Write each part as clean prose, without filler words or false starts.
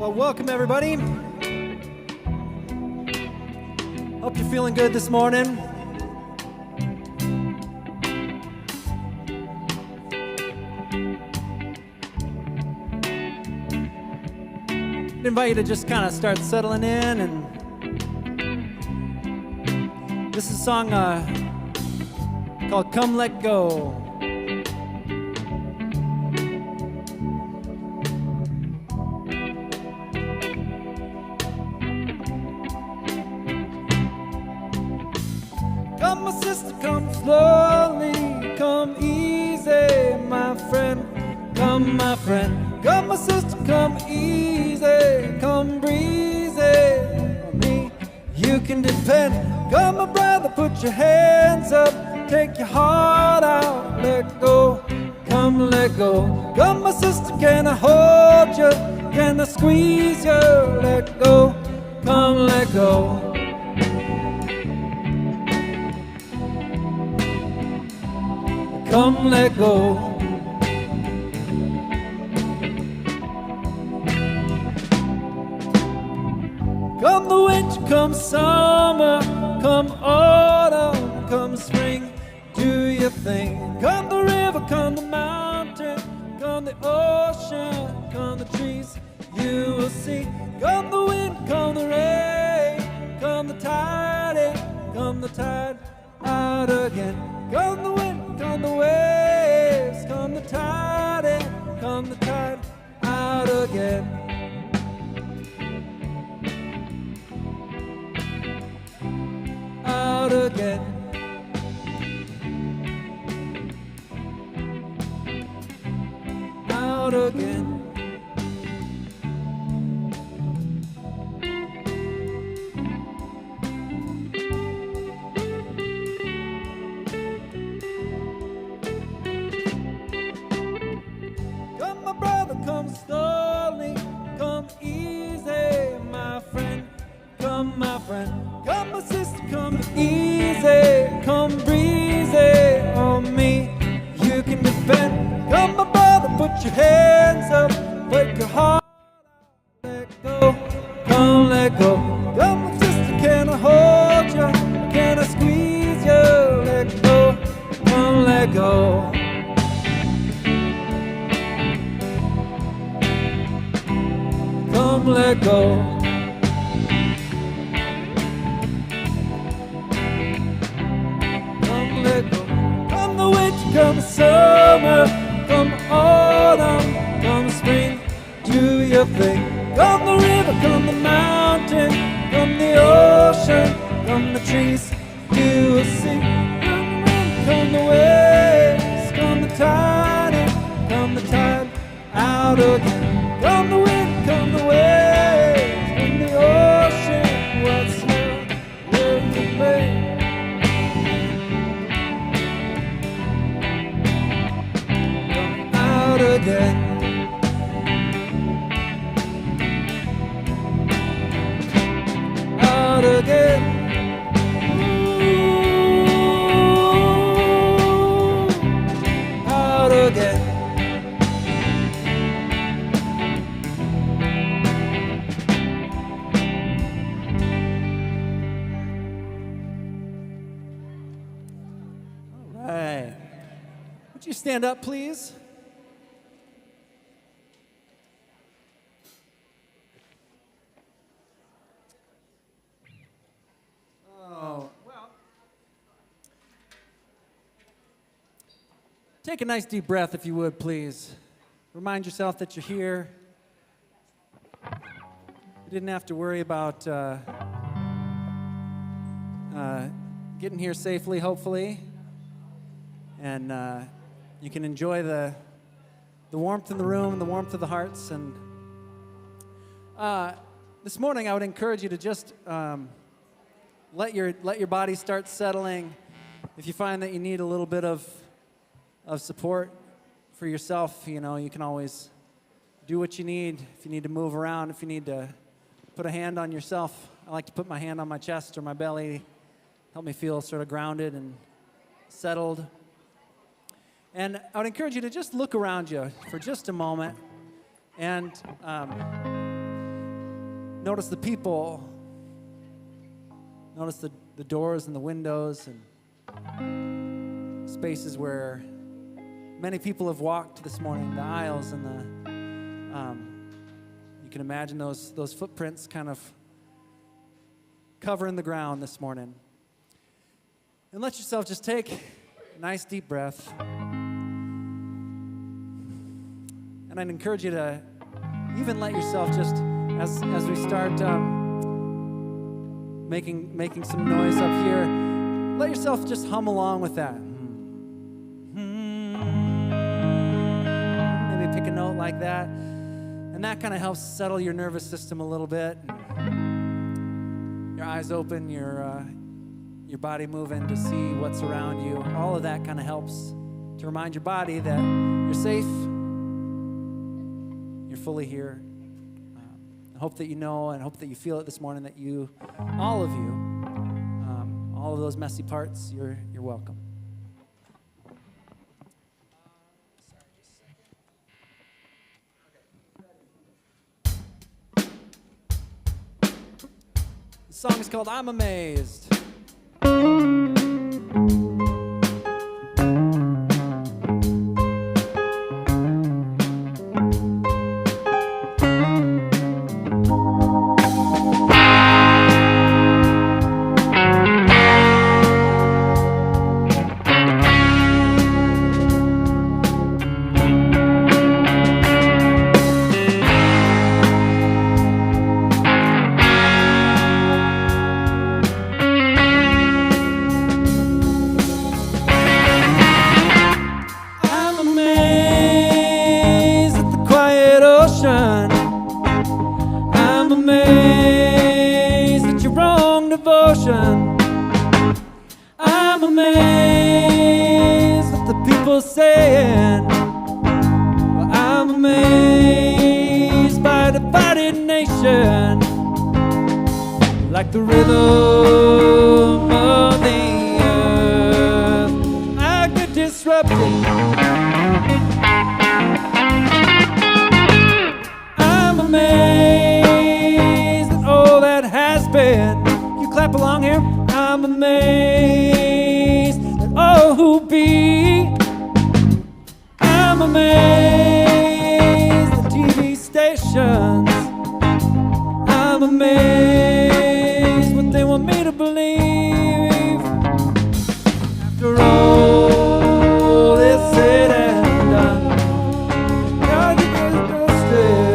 Well, welcome everybody. Hope you're feeling good this morning. I invite you to just kind of start settling in, and this is a song called Come Let Go. Come, my sister, come slowly, come easy, my friend. Come, my friend. Come, my sister, come easy, come breezy. On me, you can depend. Come, my brother, put your hands up, take your heart out, let go. Come, let go. Come, my sister, can I hold you? Can I squeeze you? Let go. Come, let go. Come, let go. Come the winter, come summer, come autumn, come spring, do your thing. Come the river, come the mountain, come the ocean, come the trees, you will see. Come the wind, come the rain, come the tide in, come the tide out again. Come the wind, come the waves, come the tide in, come the tide out again. Out again. Out again. Come, my brother, come slowly, come easy, my friend. Come, my friend. Come, my sister, come easy, come breezy. On me, you can depend. Come, my brother, put your hands up, break your heart out, let go. Come, let go. Come, my sister, can I hold you? Can I squeeze you? Let go. Come, let go. Come, let go. Come the winter, come the summer, come autumn, come spring, do your thing. Come the river, come the mountain, come the ocean, come the trees, you will see. Come the wind, come the waves, come the tide in, come the tide out again. Come the wind, come the waves, come the ocean, what's now, where you may. Out again. Out again. Ooh. Out again. All right. Would you stand up, please? Take a nice deep breath, if you would, please. Remind yourself that you're here. You didn't have to worry about getting here safely, hopefully. And you can enjoy the warmth in the room, the warmth of the hearts. And this morning, I would encourage you to just let your body start settling. If you find that you need a little bit of support for yourself, you know, you can always do what you need. If you need to move around, if you need to put a hand on yourself. I like to put my hand on my chest or my belly, help me feel sort of grounded and settled. And I would encourage you to just look around you for just a moment and Notice the people. Notice the doors and the windows and spaces where many people have walked this morning, the aisles and you can imagine those footprints kind of covering the ground this morning. And let yourself just take a nice deep breath. And I'd encourage you to even let yourself just, as we start making some noise up here, let yourself just hum along with that. Maybe pick a note like that. And that kind of helps settle your nervous system a little bit. Your eyes open, your body moving to see what's around you. All of that kind of helps to remind your body that you're safe, you're fully here. I hope that you know and hope that you feel it this morning that you, all of those messy parts, you're welcome. The song is called I'm Amazed. I'm amazed at your wrong devotion. I'm amazed at the people saying, well, I'm amazed by a divided nation, like the rhythm of the earth. I get disrupted. Amazed at all that has been. You clap along here. I'm amazed at all who be. I'm amazed at TV stations. I'm amazed what they want me to believe. After all is said and done, God is justice.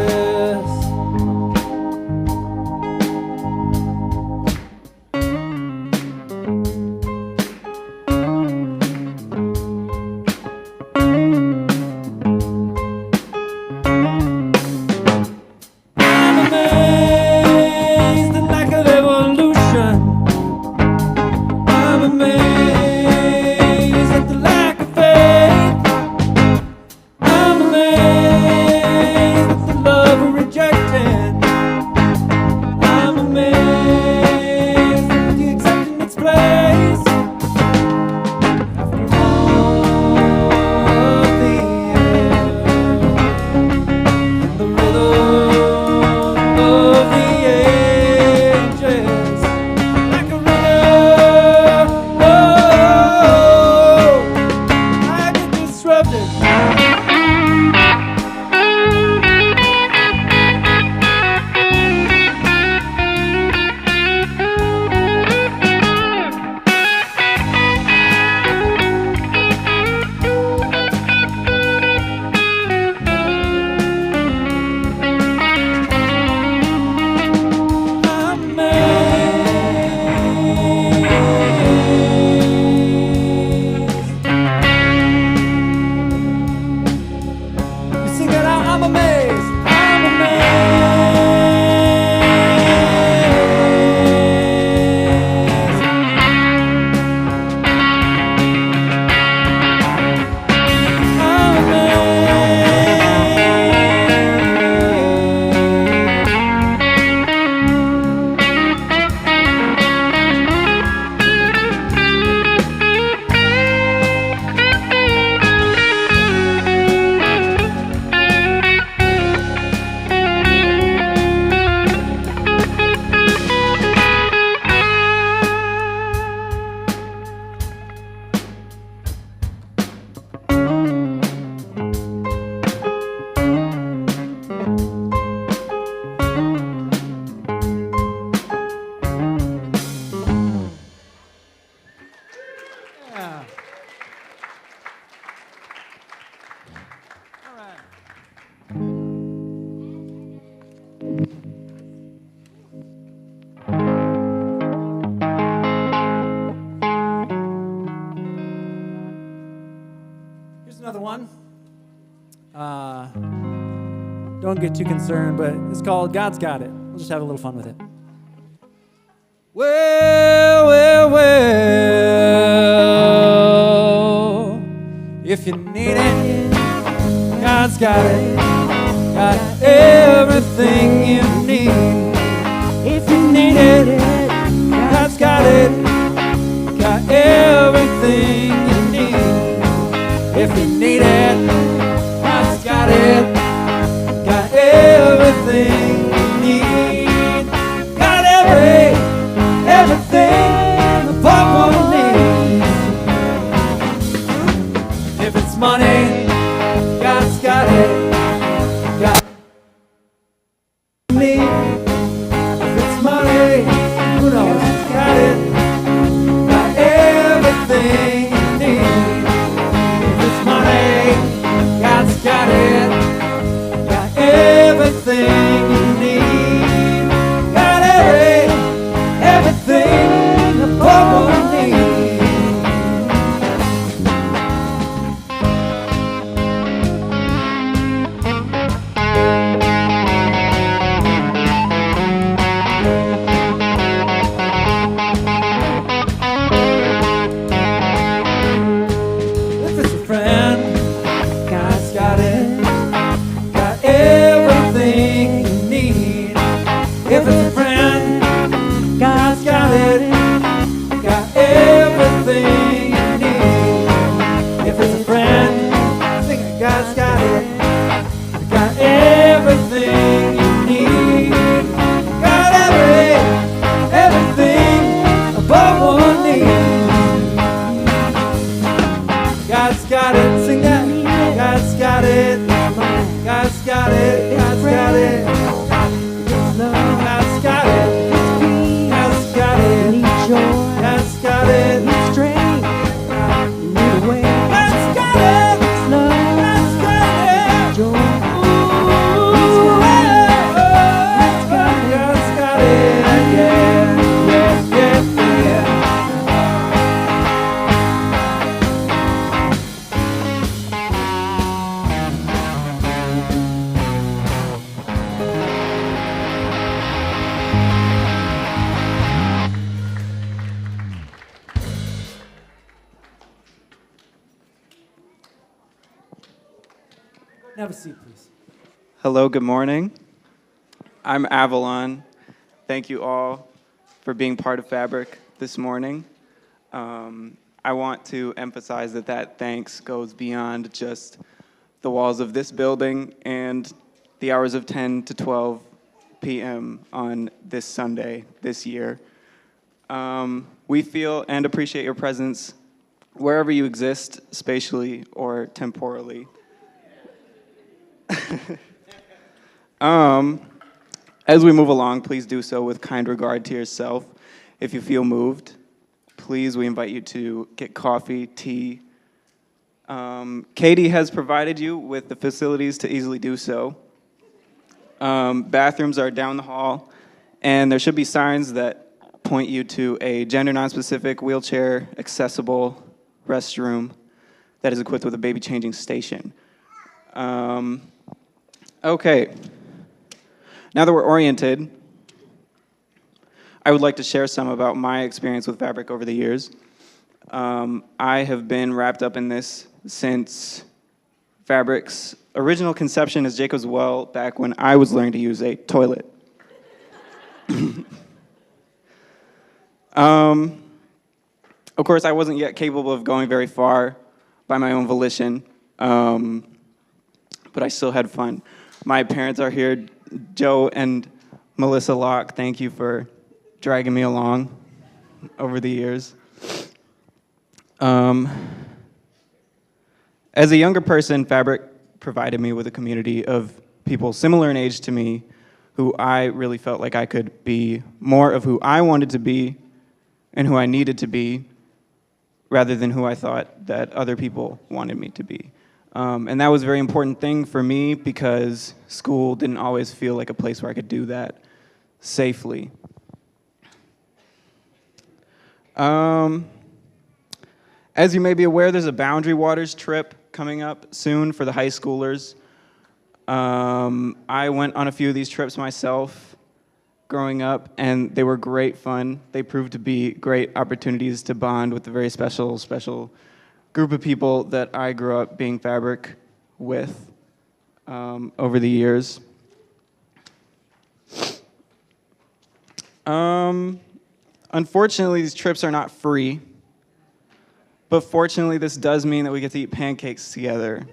Don't get too concerned, but it's called God's Got It. We'll just have a little fun with it. Well, well, well, if you need it, God's got it. Got everything you need. If you need it, God's got it. Got everything you need. If you need it, God's got it. Got everything you need. Got everything the poor one needs. If it's money, God's got it. Got me. If it's money, who knows? Got it. Got everything you need. If it's money, God's got it. Got everything you need. Got everything the poor one needs. If it's a friend, God's got it. Got everything you need. If it's a friend, God's got it. Got everything you need. If it's a friend, sing it. God's got it. Got everything you need. Got everything above one needs. God's got it. Sing that. God's got it. God's got it. God's got it. God's got it. God's got it. God's got it. Strand, need a way. God's got it. Love, God's got it. joy. God's got it. Yeah, yeah, yeah, yeah. Have a seat, please. Hello, good morning. I'm Avalon. Thank you all for being part of Fabric this morning. I want to emphasize that thanks goes beyond just the walls of this building and the hours of 10 to 12 p.m. on this Sunday this year. We feel and appreciate your presence wherever you exist, spatially or temporally. As we move along, please do so with kind regard to yourself. If you feel moved, please, we invite you to get coffee, tea. Katie has provided you with the facilities to easily do so. Bathrooms are down the hall, and there should be signs that point you to a gender nonspecific, wheelchair accessible restroom that is equipped with a baby changing station. Okay, now that we're oriented, I would like to share some about my experience with Fabric over the years. I have been wrapped up in this since Fabric's original conception as Jacob's Well back when I was learning to use a toilet. Of course, I wasn't yet capable of going very far by my own volition, but I still had fun. My parents are here, Joe and Melissa Locke. Thank you for dragging me along over the years. As a younger person, Fabric provided me with a community of people similar in age to me who I really felt like I could be more of who I wanted to be and who I needed to be rather than who I thought that other people wanted me to be. And that was a very important thing for me because school didn't always feel like a place where I could do that safely. As you may be aware, there's a Boundary Waters trip coming up soon for the high schoolers. I went on a few of these trips myself growing up, and they were great fun. They proved to be great opportunities to bond with the very special group of people that I grew up being Fabric with over the years. Unfortunately, these trips are not free, but fortunately, this does mean that we get to eat pancakes together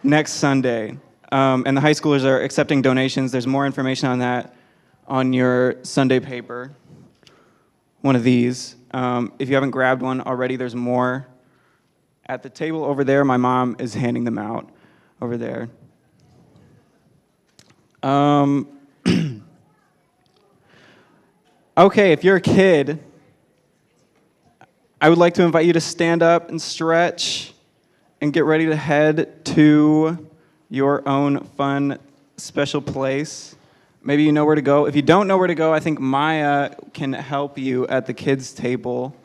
next Sunday. And the high schoolers are accepting donations. There's more information on that on your Sunday paper, one of these. If you haven't grabbed one already, there's more at the table over there. My mom is handing them out over there. Okay, if you're a kid, I would like to invite you to stand up and stretch and get ready to head to your own fun, special place. Maybe you know where to go. If you don't know where to go, I think Maya can help you at the kids' table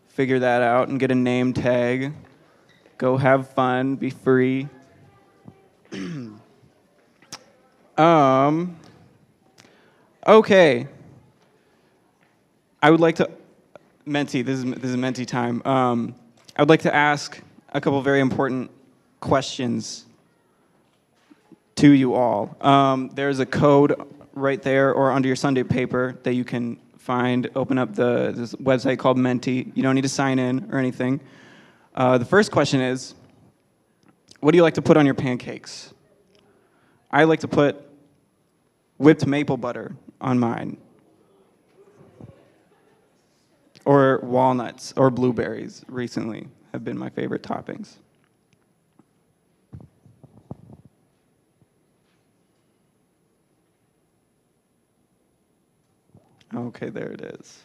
figure that out and get a name tag. Go have fun, be free. Okay. I would like to, Menti, this is Menti time. I would like to ask a couple very important questions to you all. There's a code right there or under your Sunday paper that you can find. Open up this website called Menti. You don't need to sign in or anything. The first question is, what do you like to put on your pancakes? I like to put whipped maple butter on mine. Or walnuts or blueberries recently have been my favorite toppings. Okay, there it is.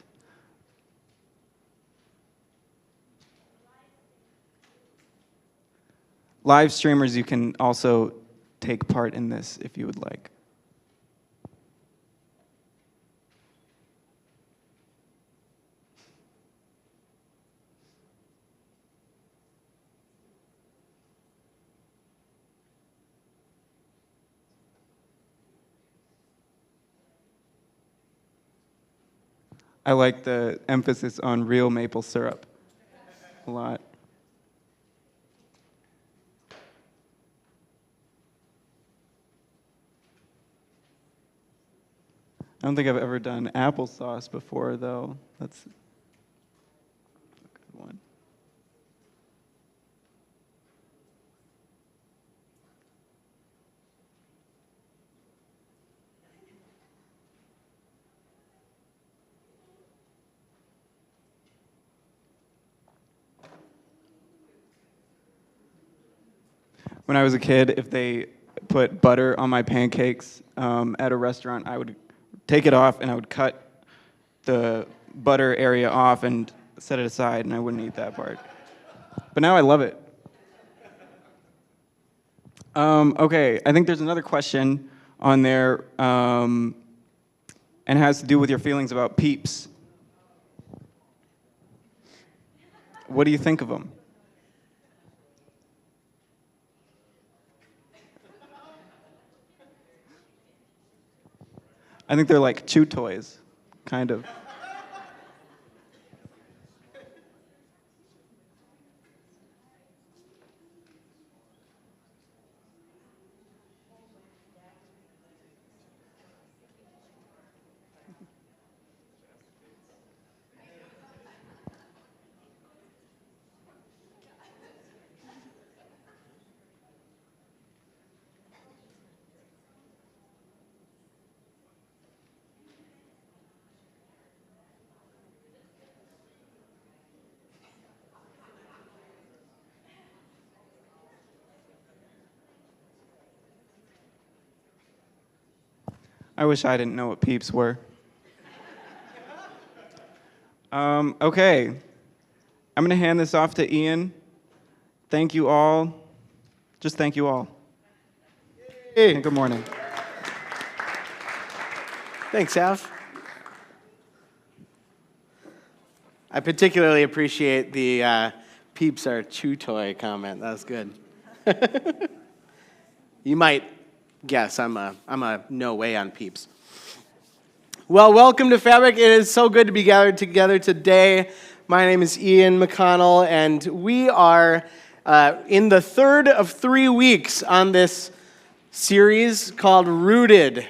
Live streamers, you can also take part in this if you would like. I like the emphasis on real maple syrup a lot. I don't think I've ever done applesauce before, though. That's a good one. When I was a kid, if they put butter on my pancakes at a restaurant, I would take it off and I would cut the butter area off and set it aside, and I wouldn't eat that part. But now I love it. Okay, I think there's another question on there, and it has to do with your feelings about Peeps. What do you think of them? I think they're like chew toys, kind of. I wish I didn't know what Peeps were. Okay, I'm gonna hand this off to Ian. Thank you all. Just thank you all. Hey. And good morning. Thanks, Av. I particularly appreciate the Peeps are chew toy comment. That was good. You might guess. I'm a no way on Peeps. Well, welcome to Fabric. It is so good to be gathered together today. My name is Ian McConnell, and we are in the third of 3 weeks on this series called Rooted.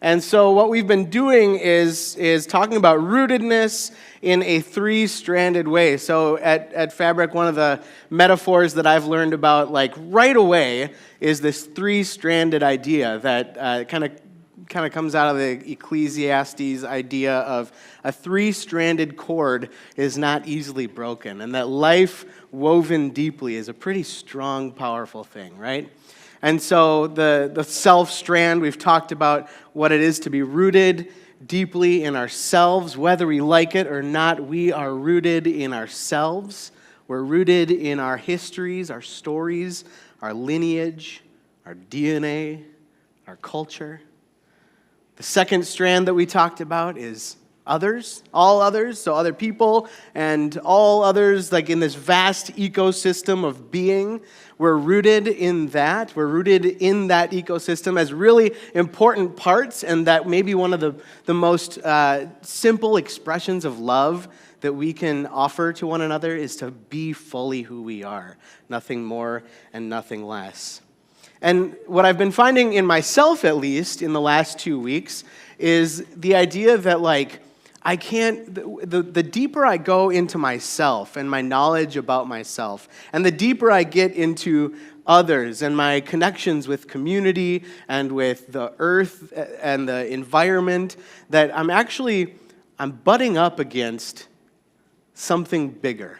And so what we've been doing is talking about rootedness in a three-stranded way. So at Fabric, one of the metaphors that I've learned about like right away is this three-stranded idea that kind of comes out of the Ecclesiastes idea of a three-stranded cord is not easily broken, and that life woven deeply is a pretty strong, powerful thing, right? And so the self-strand, we've talked about what it is to be rooted deeply in ourselves. Whether we like it or not, we are rooted in ourselves. We're rooted in our histories, our stories, our lineage, our DNA, our culture. The second strand that we talked about is others, all others, so other people and all others, like in this vast ecosystem of being. We're rooted in that. We're rooted in that ecosystem as really important parts, and that may be one of the most simple expressions of love that we can offer to one another is to be fully who we are, nothing more and nothing less. And what I've been finding in myself, at least, in the last 2 weeks, is the idea that, like, I can't, the deeper I go into myself and my knowledge about myself, and the deeper I get into others and my connections with community and with the earth and the environment, that I'm butting up against something bigger.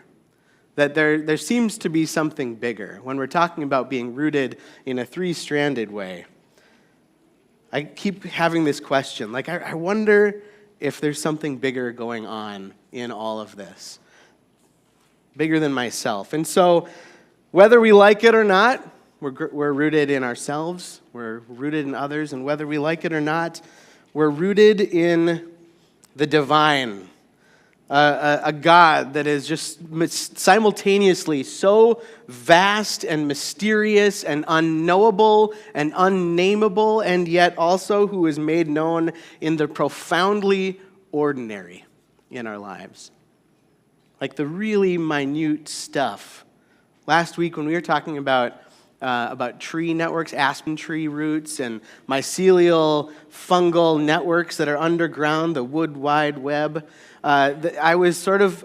That there seems to be something bigger when we're talking about being rooted in a three-stranded way. I keep having this question, like, I wonder if there's something bigger going on in all of this, bigger than myself. And so, whether we like it or not, we're rooted in ourselves, we're rooted in others, and whether we like it or not, we're rooted in the divine. A God that is just simultaneously so vast and mysterious and unknowable and unnameable, and yet also who is made known in the profoundly ordinary in our lives. Like the really minute stuff. Last week when we were talking about tree networks, aspen tree roots, and mycelial fungal networks that are underground, the wood wide web, I was sort of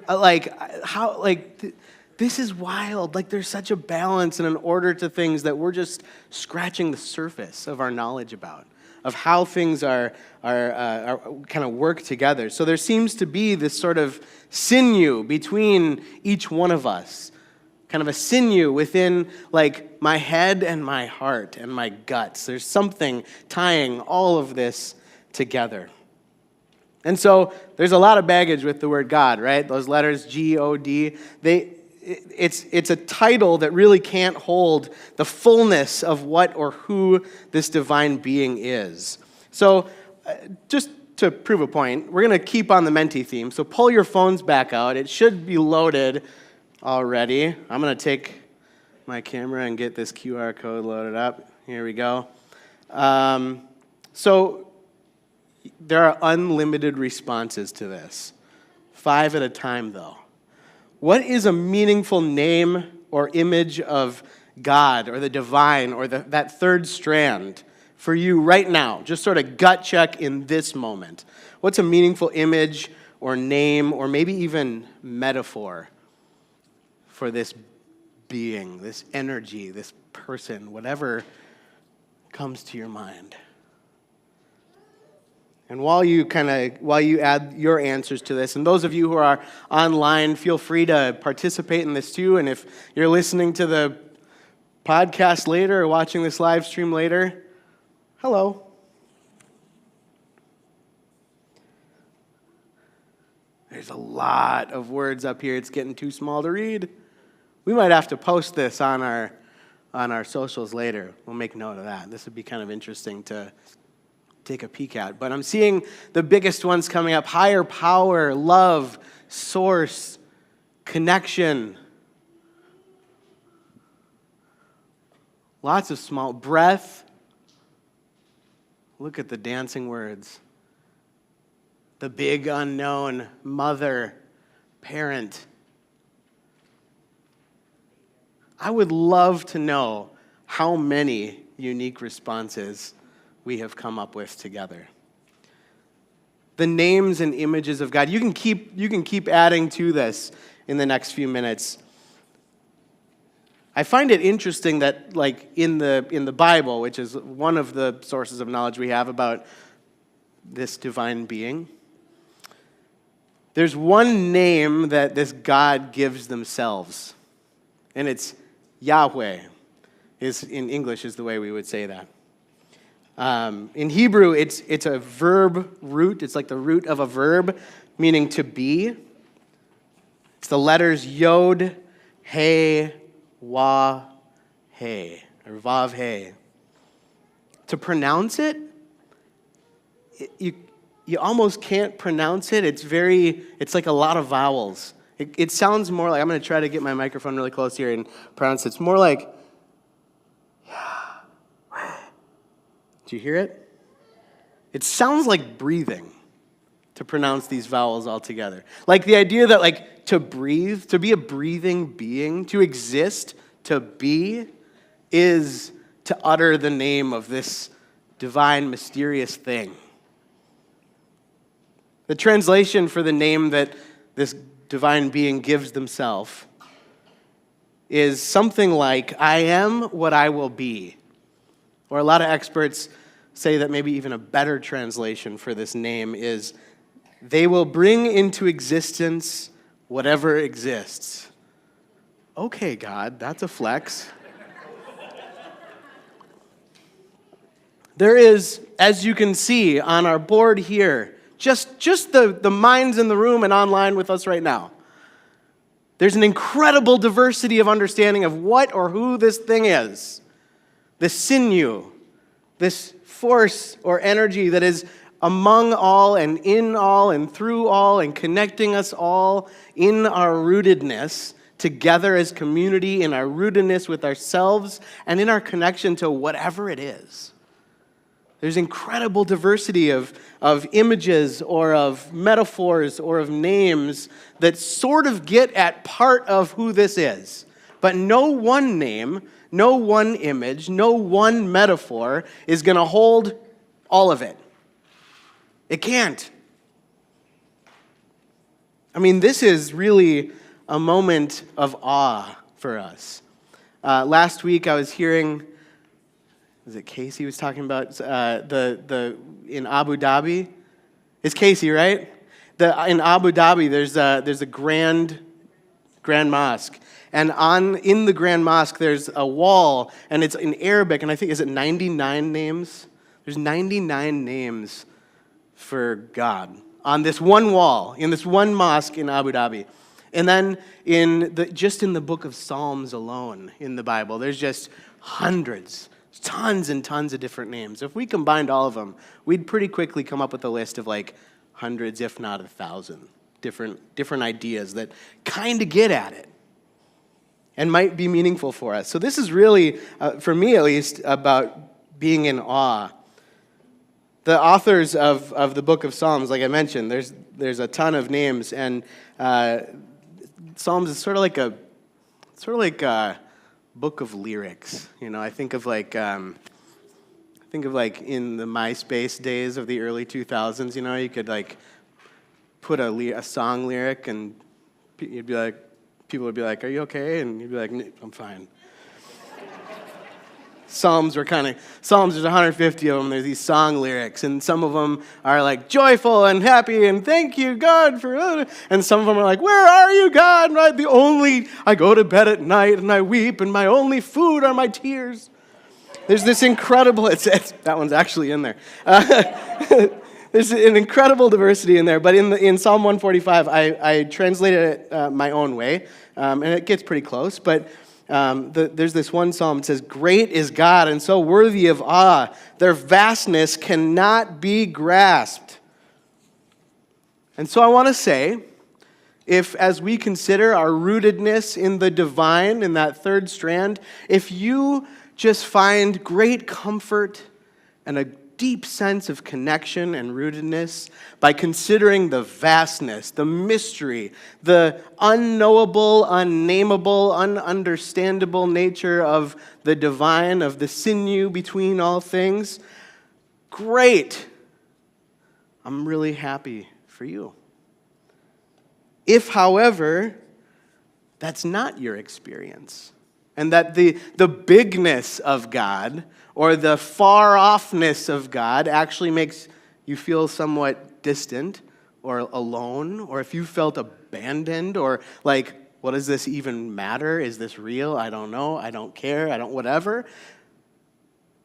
this is wild. Like there's such a balance and an order to things that we're just scratching the surface of our knowledge about, of how things are kind of work together. So there seems to be this sort of sinew between each one of us, kind of a sinew within like my head and my heart and my guts. There's something tying all of this together. And so there's a lot of baggage with the word God, right? Those letters, G-O-D, it's a title that really can't hold the fullness of what or who this divine being is. So just to prove a point, we're going to keep on the Menti theme. So pull your phones back out. It should be loaded already. I'm going to take my camera and get this QR code loaded up. Here we go. So there are unlimited responses to this. 5 at a time, though. What is a meaningful name or image of God or the divine or that third strand for you right now? Just sort of gut check in this moment. What's a meaningful image or name or maybe even metaphor for this being, this energy, this person, whatever comes to your mind? And while you add your answers to this, and those of you who are online, feel free to participate in this too. And if you're listening to the podcast later or watching this live stream later, hello. There's a lot of words up here. It's getting too small to read. We might have to post this on our socials later. We'll make note of that. This would be kind of interesting to take a peek at. But I'm seeing the biggest ones coming up: higher power, love, source, connection. Lots of small breath, Look at the dancing words. The big unknown, mother, parent. I would love to know how many unique responses we have come up with together. The names and images of God. You can keep adding to this in the next few minutes. I find it interesting that, like, in the Bible, which is one of the sources of knowledge we have about this divine being, there's one name that this God gives themselves, and it's Yahweh. In English is the way we would say that. In Hebrew, it's a verb root. It's like the root of a verb, meaning to be. It's the letters Yod, He, Wah, He, or Vav, He. To pronounce it, you almost can't pronounce it. It's like a lot of vowels. It sounds more like, I'm going to try to get my microphone really close here and pronounce it. It's more like, do you hear it? It sounds like breathing to pronounce these vowels all together. Like the idea that, like, to breathe, to be a breathing being, to exist, to be, is to utter the name of this divine, mysterious thing. The translation for the name that this divine being gives themselves is something like, I am what I will be. Or a lot of experts say that maybe even a better translation for this name is, they will bring into existence whatever exists. Okay, God, that's a flex. There is, as you can see on our board here, just the minds in the room and online with us right now, there's an incredible diversity of understanding of what or who this thing is. This sinew, this force or energy that is among all and in all and through all and connecting us all in our rootedness together as community, in our rootedness with ourselves, and in our connection to whatever it is. There's incredible diversity of images or of metaphors or of names that sort of get at part of who this is. But no one name, no one image, no one metaphor is going to hold all of it. It can't. I mean, this is really a moment of awe for us. Last week I was hearing, is it Casey was talking about in Abu Dhabi? It's Casey, right? In Abu Dhabi there's a grand mosque. And in the Grand Mosque, there's a wall, and it's in Arabic, and I think, is it 99 names? There's 99 names for God on this one wall, in this one mosque in Abu Dhabi. And then just in the book of Psalms alone in the Bible, there's just hundreds, tons and tons of different names. If we combined all of them, we'd pretty quickly come up with a list of like hundreds, if not 1,000, different ideas that kind of get at it and might be meaningful for us. So this is really, for me at least, about being in awe. The authors of the book of Psalms, like I mentioned, there's a ton of names, and Psalms is sort of like a book of lyrics. You know, I think of like in the MySpace days of the early 2000s. You know, you could like put a song lyric, and people would be like, "Are you okay?" And you'd be like, "I'm fine." Psalms, there's 150 of them. There's these song lyrics, and some of them are like joyful and happy and thank you, God, for, and some of them are like, where are you, God? And I go to bed at night and I weep, and my only food are my tears. There's this incredible, that one's actually in there. There's an incredible diversity in there, but in Psalm 145, I translated it my own way, and it gets pretty close, but there's this one psalm that says, "Great is God and so worthy of awe. Their vastness cannot be grasped." And so I want to say, if as we consider our rootedness in the divine, in that third strand, if you just find great comfort and a deep sense of connection and rootedness by considering the vastness, the mystery, the unknowable, unnameable, ununderstandable nature of the divine, of the sinew between all things. Great. I'm really happy for you. If, however, that's not your experience, and that the bigness of God or the far-offness of God actually makes you feel somewhat distant or alone, or if you felt abandoned or like, what does this even matter? Is this real? I don't know. I don't care. I don't whatever.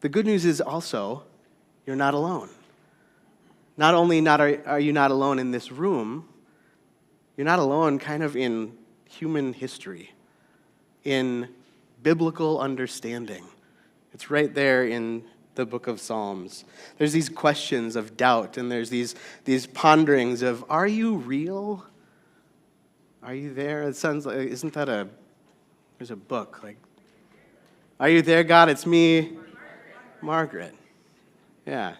The good news is also, you're not alone. Not only are you not alone in this room, you're not alone kind of in human history, in biblical understanding. It's right there in the book of Psalms. There's these questions of doubt, and there's these ponderings of, are you real? Are you there? It sounds like, isn't that there's a book, like, are you there, God? It's me, Margaret. Yeah.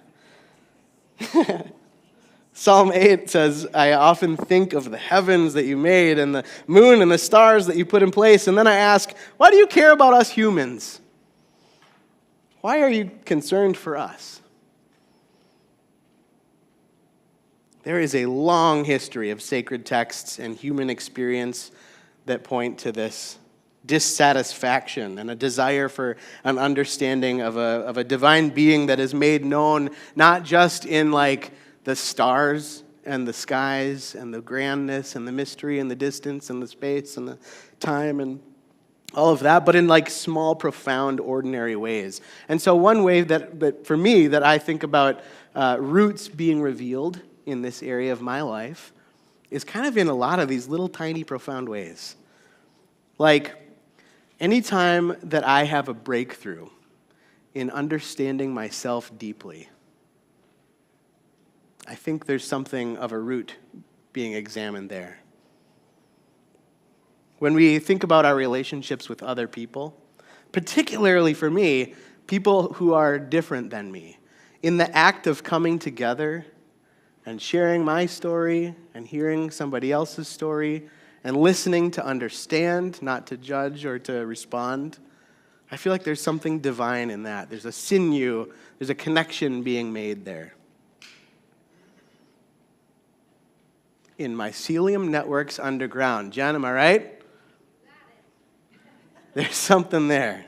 Psalm 8 says, I often think of the heavens that you made and the moon and the stars that you put in place, and then I ask, why do you care about us humans? Why are you concerned for us? There is a long history of sacred texts and human experience that point to this dissatisfaction and a desire for an understanding of a divine being that is made known not just in like the stars and the skies and the grandness and the mystery and the distance and the space and the time and all of that, but in like small, profound, ordinary ways. And so one way that for me, that I think about roots being revealed in this area of my life is kind of in a lot of these little tiny, profound ways. Like, anytime that I have a breakthrough in understanding myself deeply, I think there's something of a root being examined there. When we think about our relationships with other people, particularly for me, people who are different than me, in the act of coming together and sharing my story and hearing somebody else's story and listening to understand, not to judge or to respond, I feel like there's something divine in that. There's a sinew, there's a connection being made there. In mycelium networks underground. Jen, am I right? There's something there.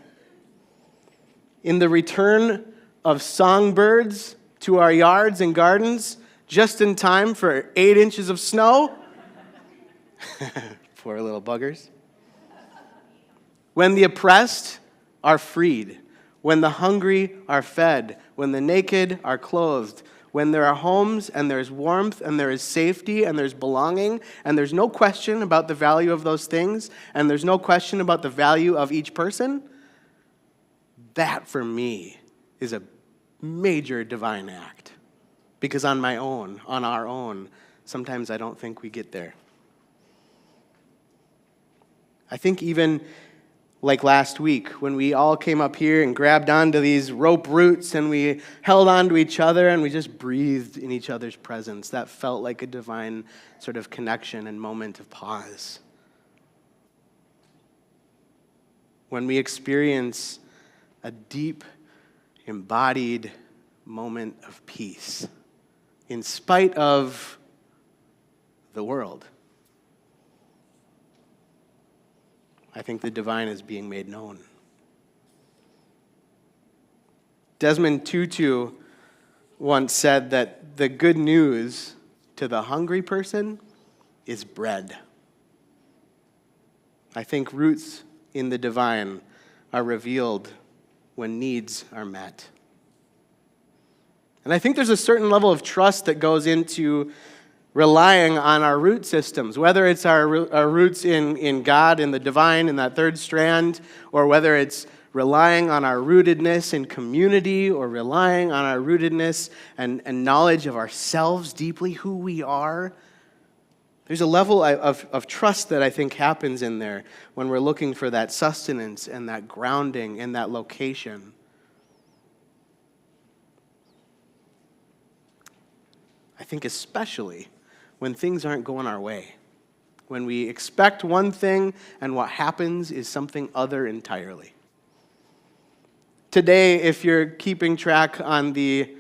In the return of songbirds to our yards and gardens, just in time for 8 inches of snow. Poor little buggers. When the oppressed are freed, when the hungry are fed, when the naked are clothed, when there are homes and there's warmth and there is safety and there's belonging and there's no question about the value of those things and there's no question about the value of each person, that for me is a major divine act. Because on my own, on our own, sometimes I don't think we get there. I think even like last week, when we all came up here and grabbed onto these rope roots and we held onto each other and we just breathed in each other's presence, that felt like a divine sort of connection and moment of pause. When we experience a deep, embodied moment of peace, in spite of the world, I think the divine is being made known. Desmond Tutu once said that the good news to the hungry person is bread. I think roots in the divine are revealed when needs are met. And I think there's a certain level of trust that goes into relying on our root systems, whether it's our roots in God, in the divine, in that third strand, or whether it's relying on our rootedness in community, or relying on our rootedness and knowledge of ourselves deeply, who we are. There's a level of trust that I think happens in there when we're looking for that sustenance and that grounding and that location. I think especially when things aren't going our way. When we expect one thing and what happens is something other entirely. Today, if you're keeping track on the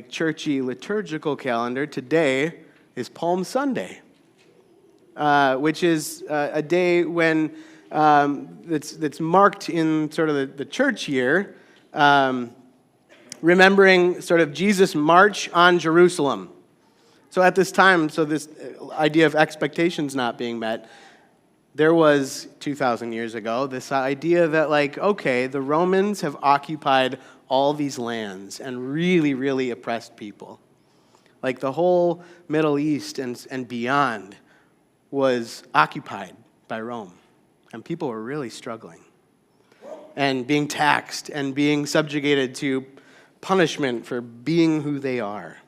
churchy liturgical calendar, today is Palm Sunday, which is a day when that's marked in sort of the church year, remembering sort of Jesus' march on Jerusalem. So at this time, so this idea of expectations not being met, there was 2,000 years ago this idea that okay, the Romans have occupied all these lands and really, really oppressed people. The whole Middle East and beyond was occupied by Rome. And people were really struggling and being taxed and being subjugated to punishment for being who they are.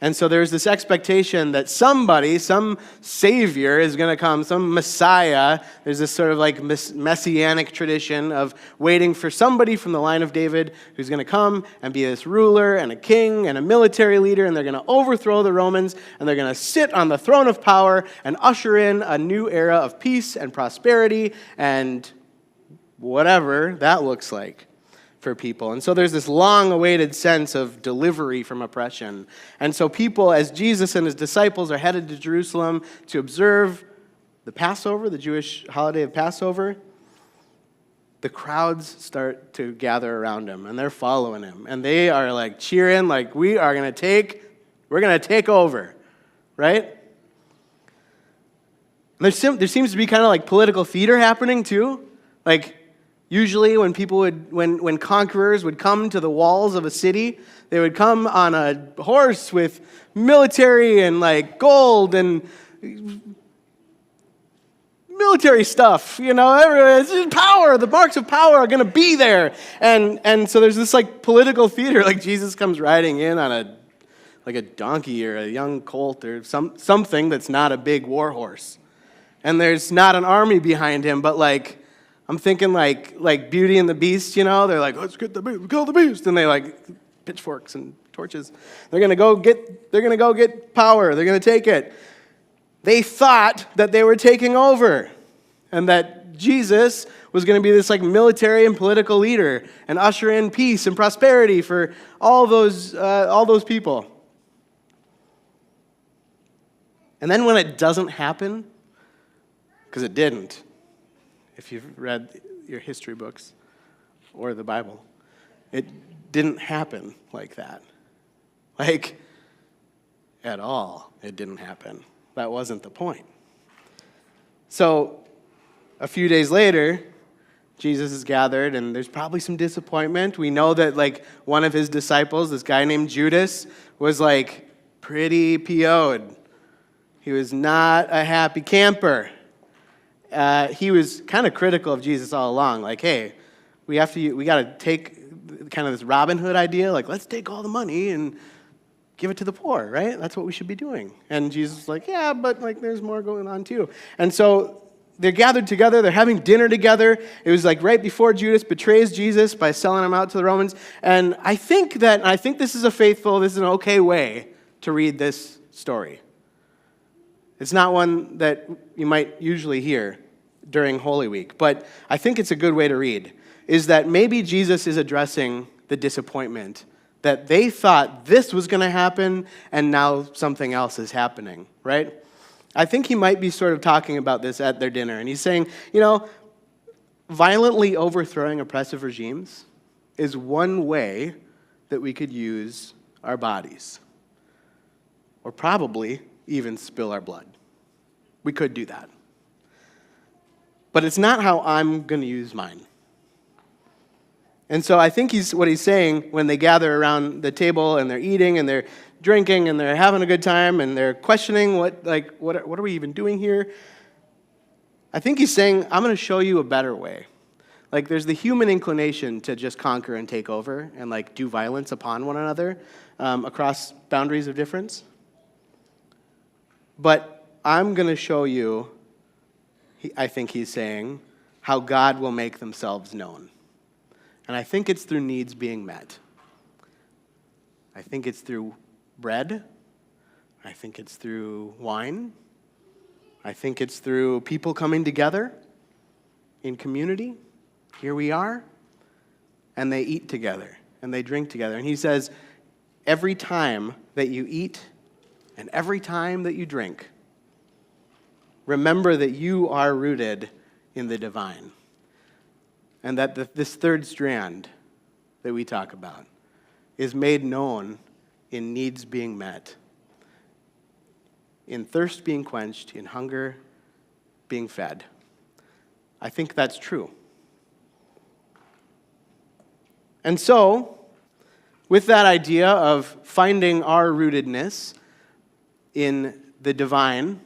And so there's this expectation that somebody, some savior is going to come, some Messiah. There's this sort of messianic tradition of waiting for somebody from the line of David who's going to come and be this ruler and a king and a military leader, and they're going to overthrow the Romans, and they're going to sit on the throne of power and usher in a new era of peace and prosperity and whatever that looks like for people. And so there's this long-awaited sense of delivery from oppression. And so people, as Jesus and his disciples are headed to Jerusalem to observe the Passover, the Jewish holiday of Passover, the crowds start to gather around him, and they're following him. And they are cheering, we're going to take over, right? There seems to be kind of political theater happening too. Usually when conquerors would come to the walls of a city, they would come on a horse with military and gold and military stuff, it's power, the marks of power are going to be there. And so there's this political theater, Jesus comes riding in on a donkey or a young colt or something that's not a big war horse. And there's not an army behind him, but I'm thinking Beauty and the Beast, they're let's get the beast, kill the beast, and they pitchforks and torches. They're gonna go get power. They're gonna take it. They thought that they were taking over, and that Jesus was gonna be this military and political leader and usher in peace and prosperity for all those people. And then when it doesn't happen, because it didn't. If you've read your history books or the Bible, it didn't happen like that. At all, it didn't happen. That wasn't the point. So, a few days later, Jesus is gathered, and there's probably some disappointment. We know that, one of his disciples, this guy named Judas, was, pretty PO'd. He was not a happy camper. He was kind of critical of Jesus all along. Hey, we got to take kind of this Robin Hood idea. Let's take all the money and give it to the poor, right? That's what we should be doing. And Jesus was yeah, but there's more going on too. And so they're gathered together. They're having dinner together. It was right before Judas betrays Jesus by selling him out to the Romans. And I think this is an okay way to read this story. It's not one that you might usually hear during Holy Week, but I think it's a good way to read, is that maybe Jesus is addressing the disappointment that they thought this was going to happen and now something else is happening, right? I think he might be sort of talking about this at their dinner, and he's saying, violently overthrowing oppressive regimes is one way that we could use our bodies, or probably even spill our blood. We could do that. But it's not how I'm going to use mine. And so I think what he's saying when they gather around the table and they're eating and they're drinking and they're having a good time and they're questioning what are we even doing here? I think he's saying, I'm going to show you a better way. There's the human inclination to just conquer and take over and do violence upon one another across boundaries of difference. But I'm going to show you, I think he's saying, how God will make themselves known. And I think it's through needs being met. I think it's through bread. I think it's through wine. I think it's through people coming together in community. Here we are. And they eat together and they drink together. And he says, every time that you eat and every time that you drink, remember that you are rooted in the divine. And that this third strand that we talk about is made known in needs being met, in thirst being quenched, in hunger being fed. I think that's true. And so, with that idea of finding our rootedness in the divine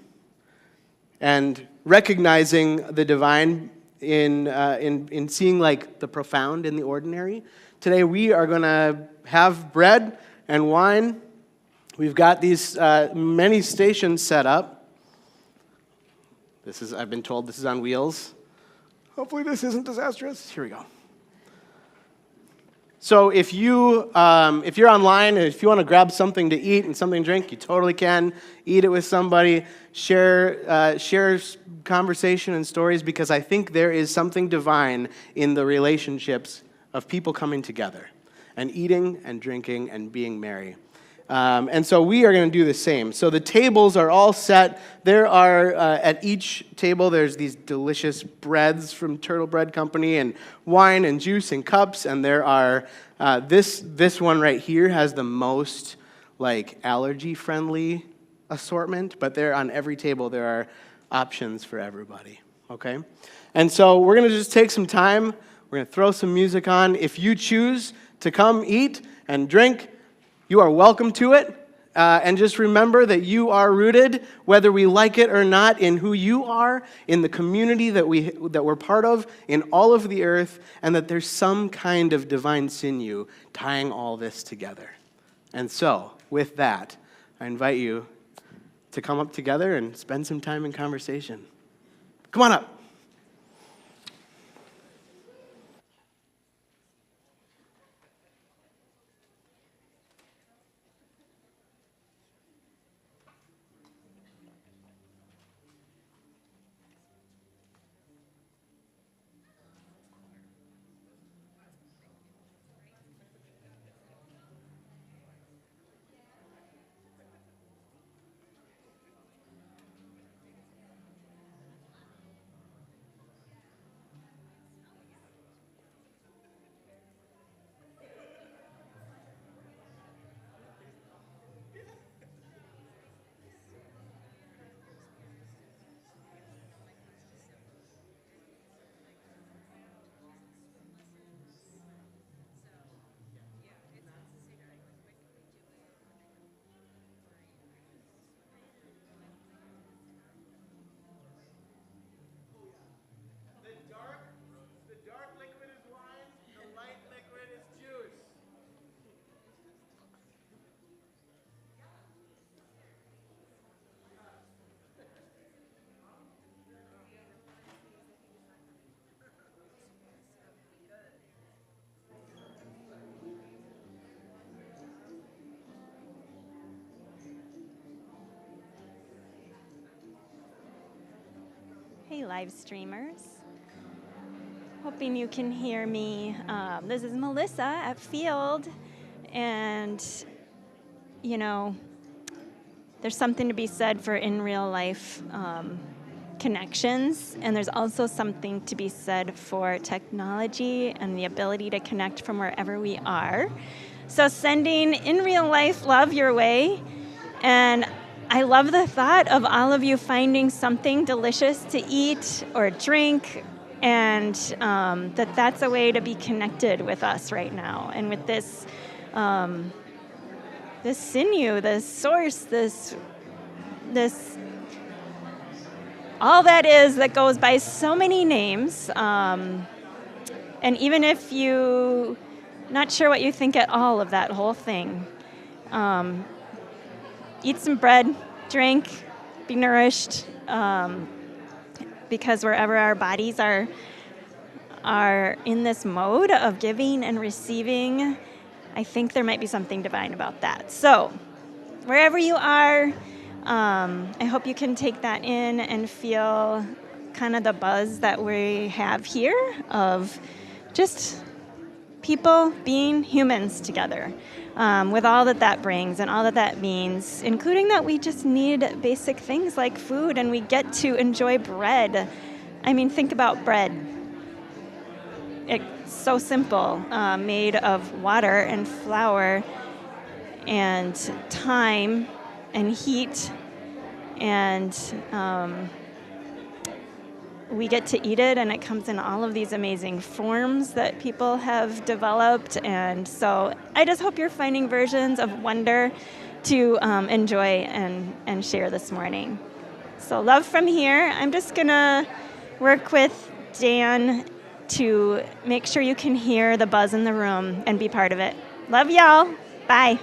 and recognizing the divine in seeing like the profound in the ordinary, today we are going to have bread and wine. We've got these many stations set up. I've been told this is on wheels. Hopefully this isn't disastrous. Here we go. So if you're online and if you want to grab something to eat and something to drink, you totally can. Eat it with somebody. Share conversation and stories, because I think there is something divine in the relationships of people coming together and eating and drinking and being merry. And so we are going to do the same. So the tables are all set. There are, at each table, there's these delicious breads from Turtle Bread Company and wine and juice and cups. And there are, this one right here has the most like allergy-friendly assortment. But there on every table, there are options for everybody, okay? And so we're going to just take some time. We're going to throw some music on. If you choose to come eat and drink, you are welcome to it, and just remember that you are rooted, whether we like it or not, in who you are, in the community that we're part of, in all of the earth, and that there's some kind of divine sinew tying all this together. And so, with that, I invite you to come up together and spend some time in conversation. Come on up. The dark liquid is wine, the light liquid is juice. Hey, live streamers. Hoping you can hear me. This is Melissa at Field, and, you know, there's something to be said for in real life connections, and there's also something to be said for technology and the ability to connect from wherever we are. So sending in real life love your way, and I love the thought of all of you finding something delicious to eat or drink, and that's a way to be connected with us right now, and with this this sinew, this source, this all that is that goes by so many names, and even if you not sure what you think at all of that whole thing, eat some bread, drink, be nourished, because wherever our bodies are in this mode of giving and receiving, I think there might be something divine about that. So wherever you are, I hope you can take that in and feel kind of the buzz that we have here of just people being humans together, with all that that brings and all that that means, including that we just need basic things like food and we get to enjoy bread. I mean, think about bread. It's so simple, made of water and flour and time and heat, and we get to eat it, and it comes in all of these amazing forms that people have developed. And so I just hope you're finding versions of wonder to enjoy and share this morning. So love from here. I'm just going to work with Dan to make sure you can hear the buzz in the room and be part of it. Love y'all. Bye.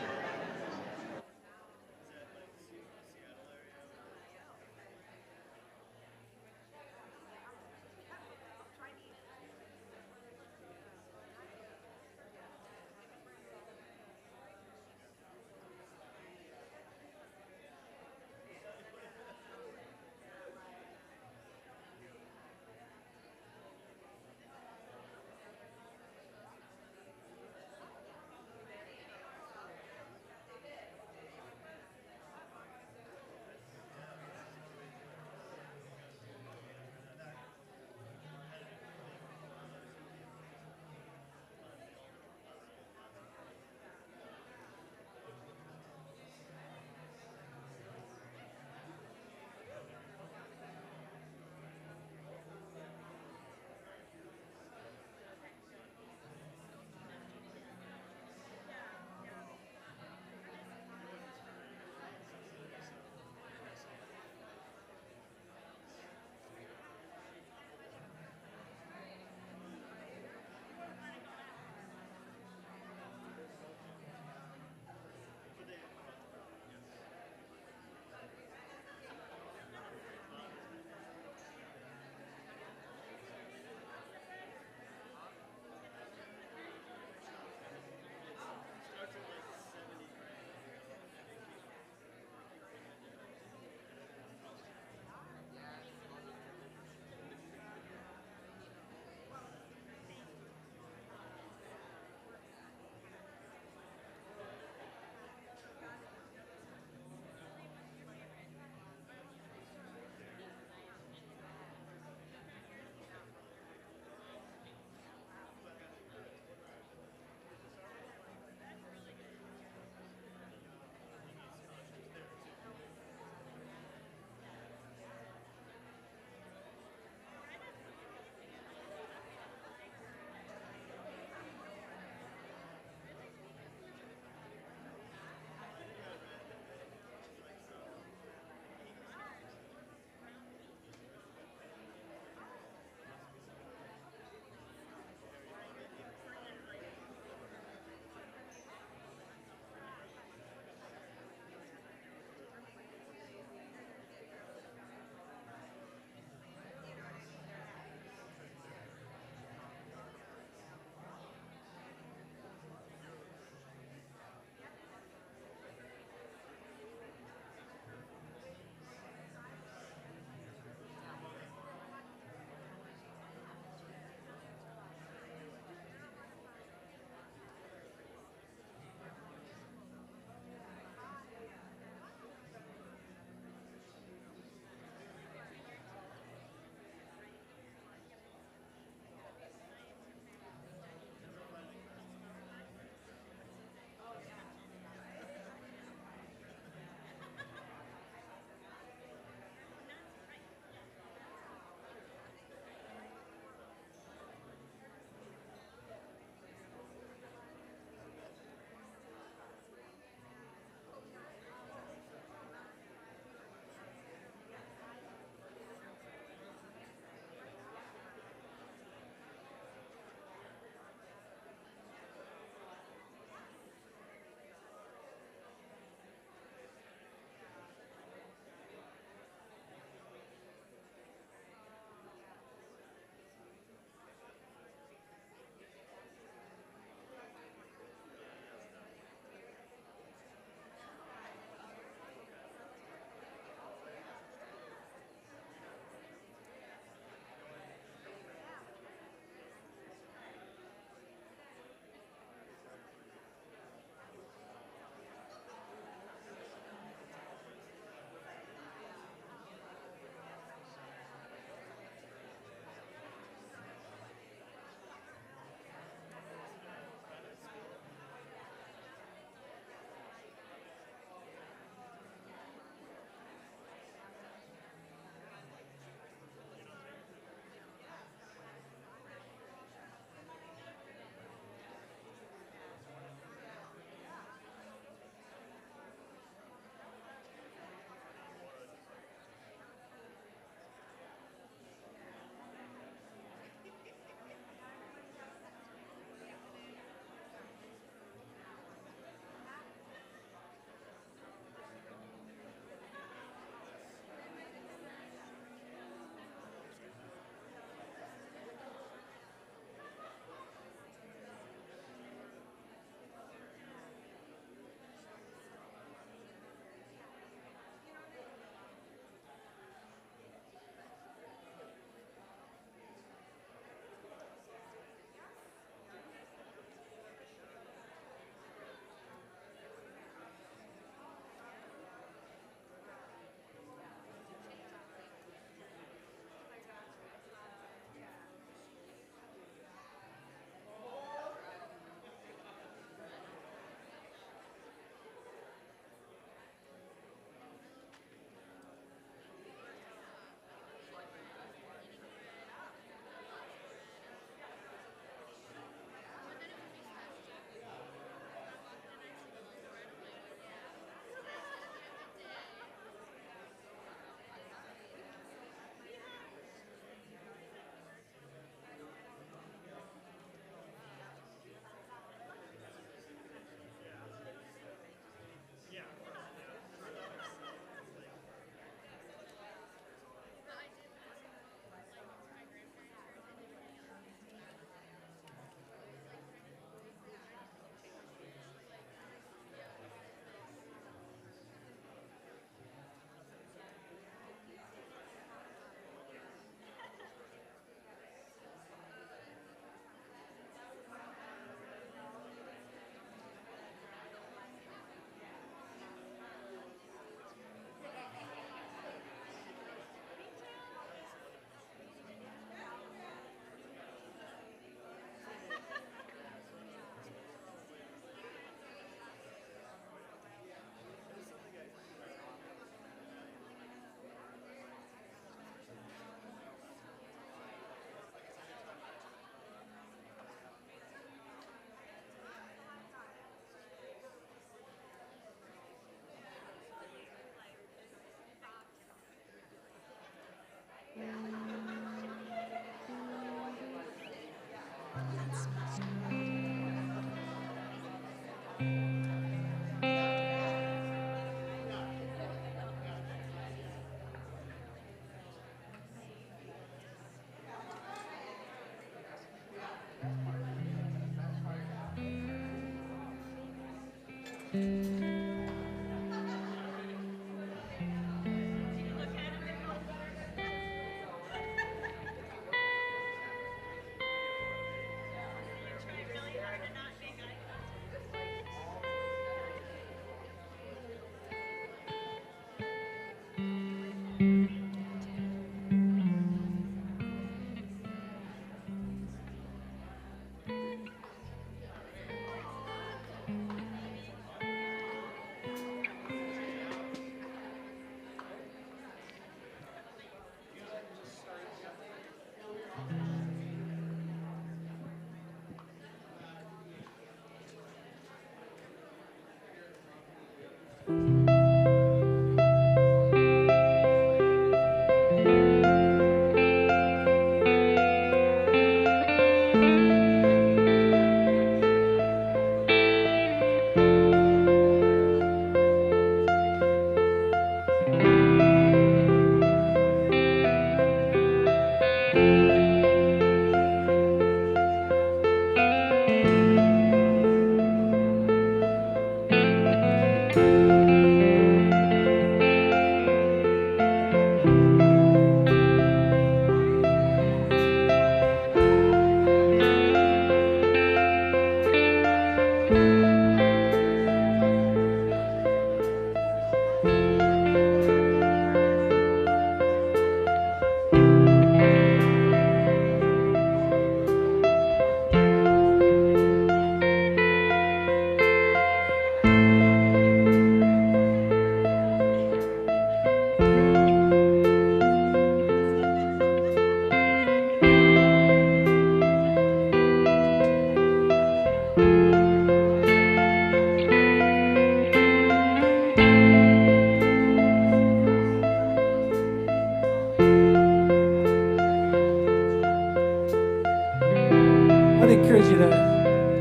I'd encourage you to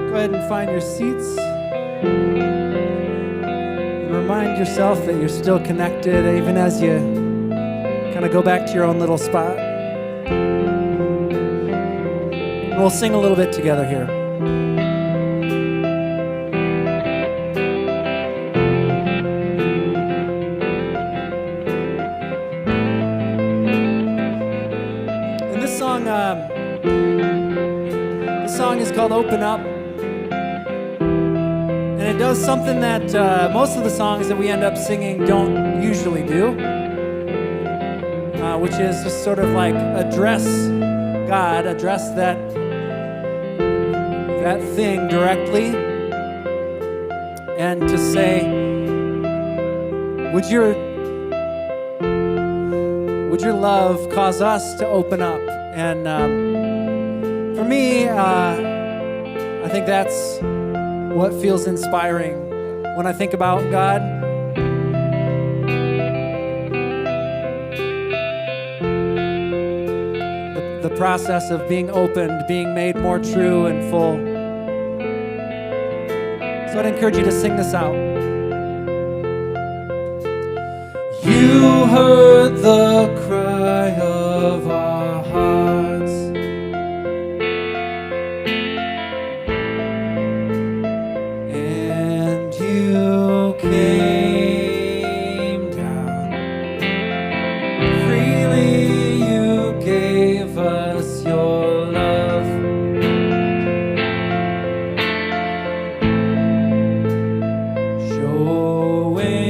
go ahead and find your seats and remind yourself that you're still connected even as you kind of go back to your own little spot. And we'll sing a little bit together here. And this song is called Open Up. And it does something that most of the songs that we end up singing don't usually do, which is just sort of like address God, address that thing directly, and to say, would your love cause us to open up? And for me, I think that's what feels inspiring when I think about God. The process of being opened, being made more true and full. So I'd encourage you to sing this out. You heard the cry of our hearts. And you came down. Freely you gave us your love. Showing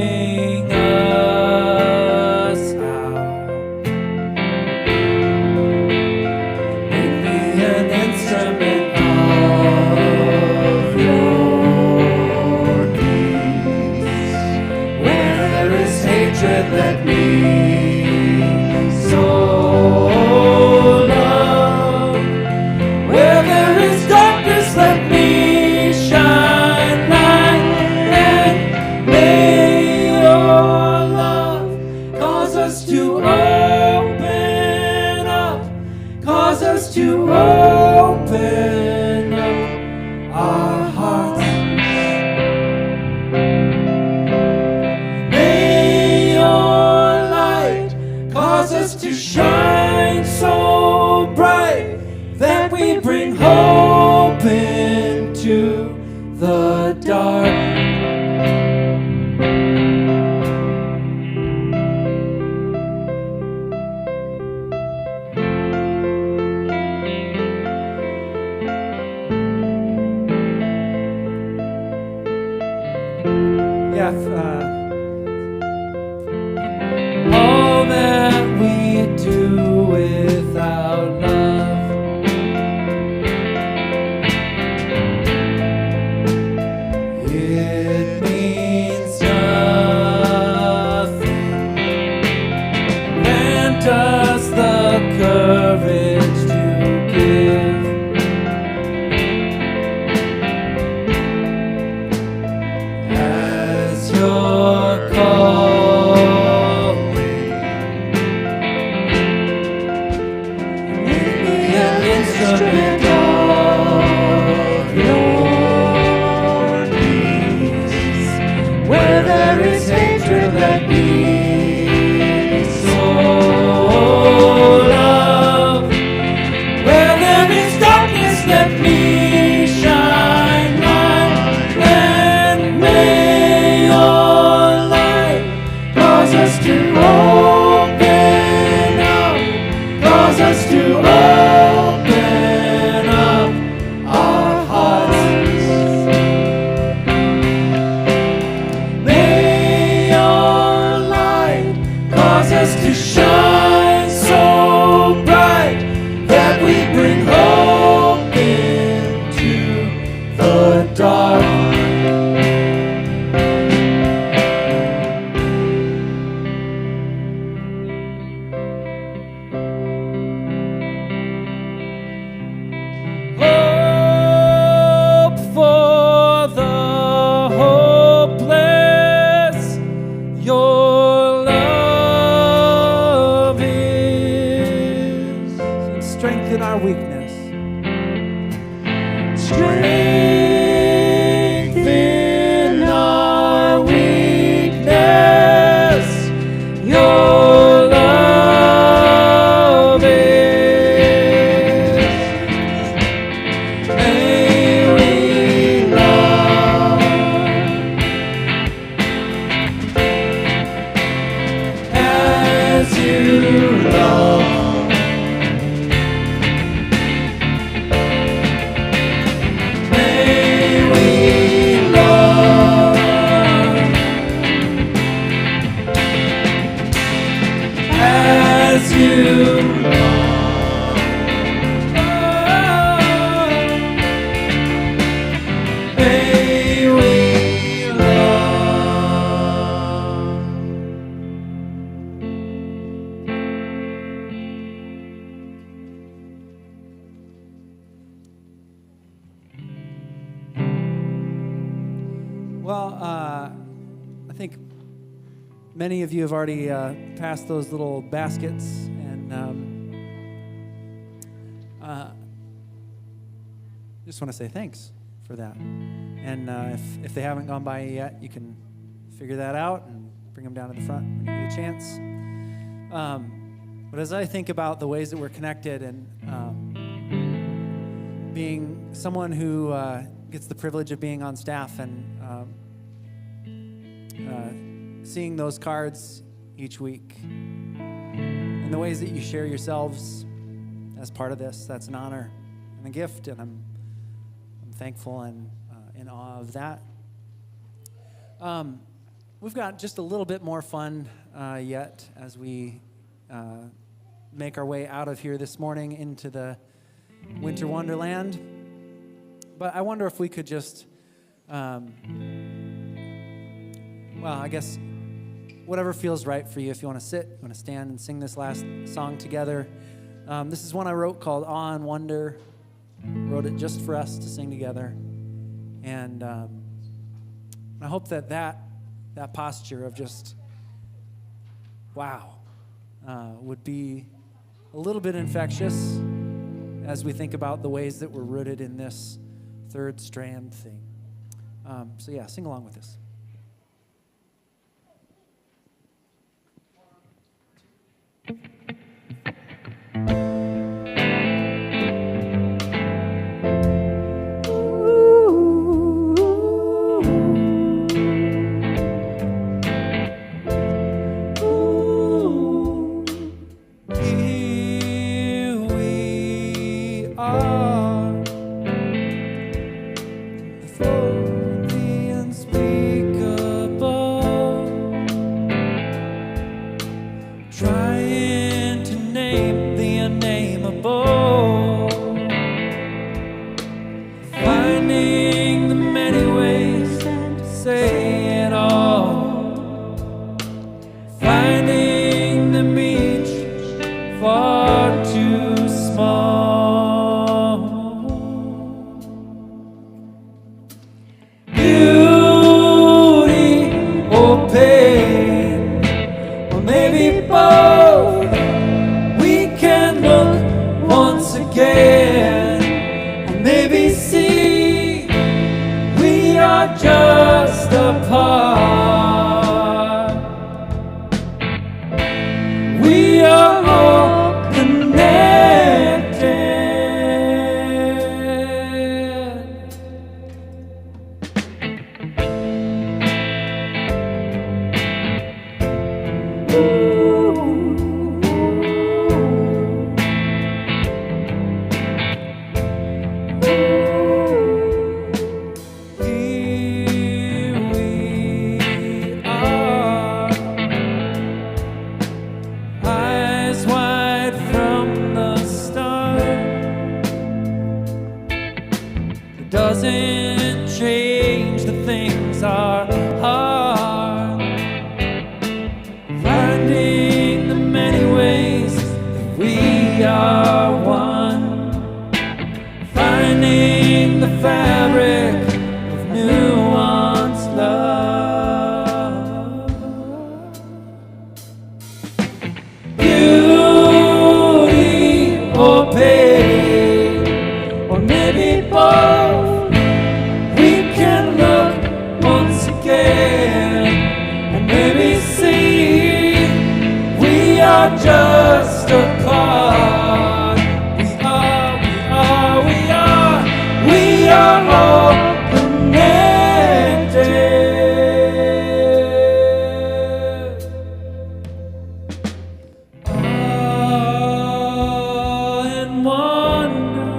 us how. Make me an instrument of your peace. Where there is hatred, let me sow love. Where there is darkness, let me shine light. And may your love cause us to open up, cause us to open up our hearts. May your light calling. Make me an instrument of your peace. Where there is hatred, let me sow love. Where there is darkness, let me shine light. And may your light cause us to open up, cause us to open up our hearts. May your light cause us to shine so bright that we bring hope into the dark. Hope for the hopeless, your love is. And strengthen our weakness. Strengthen our weakness, your love is. May we love as you love. May we love as you love. May we love. Well, I think many of you have already passed those little baskets, and just want to say thanks for that. And if they haven't gone by yet, you can figure that out and bring them down to the front when you get a chance. But as I think about the ways that we're connected, and being someone who gets the privilege of being on staff and seeing those cards each week and the ways that you share yourselves as part of this, that's an honor and a gift, and I'm thankful and in awe of that. We've got just a little bit more fun yet as we make our way out of here this morning into the winter wonderland. But I wonder if we could just, well, I guess whatever feels right for you. If you want to sit, you want to stand and sing this last song together. This is one I wrote called Awe and Wonder. Wrote it just for us to sing together. And I hope that posture of just, wow, would be a little bit infectious as we think about the ways that we're rooted in this third strand thing. So yeah, sing along with us. Here we are before the unspeakable, trying to name the unnameable, finding the many ways to say it all, finding them each far too small. Beauty or pain, are just a part. We are all connected. Awe and wonder,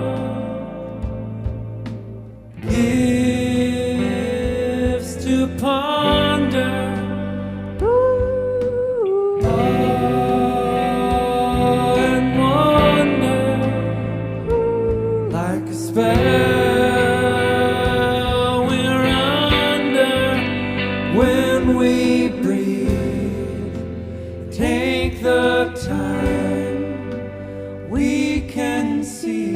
gifts to ponder. Awe and wonder, like a spell we're under when we breathe. Take the time, we can see.